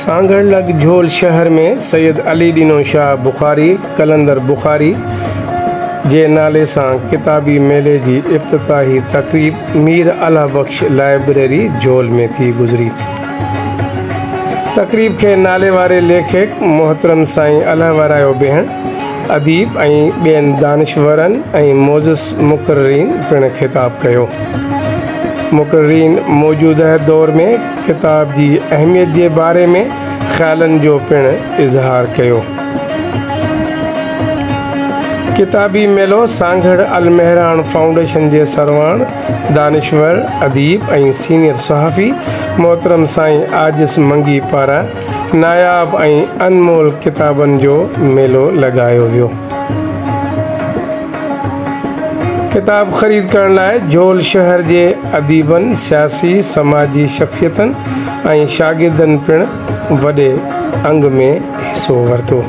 सांगड़ लग झोल शहर में सैयद अली दीनो शाह बुखारी कलंदर बुखारी जे नाले सां किताबी मेले जी इफ्तिताही तक़रीब मीर अला बख्श लाइब्रेरी झोल में थी गुज़री। तक़रीब के नाले वारे लेखक मोहतरम साईं अला वारायो बेहण अदीब ऐं ॿियनि दानिशवरनि ऐं मोज़िस मुक़र्रिरीन पिण ख़िताब कयो। मुक़र्रिरीन मौजूदा दौर में किताब जी अहमियत जे बारे में ख़्यालनि जो पिण इज़हार कयो। किताबी मेलो सांगड़ अल मेहरान फाउंडेशन जे सरवाण दानिशवर अदीब ऐं सीनियर सहाफ़ी मोहतरम साईं आजिज़ मंगी पारां नायाब ऐं अनमोल किताबनि जो मेलो लॻायो वियो। किताब ख़रीद करण लाइ झोल शहर जे अदीबनि सियासी समाजी शख़्सियतनि ऐं शागिर्दनि पिण वॾे अंग में हिसो वरितो।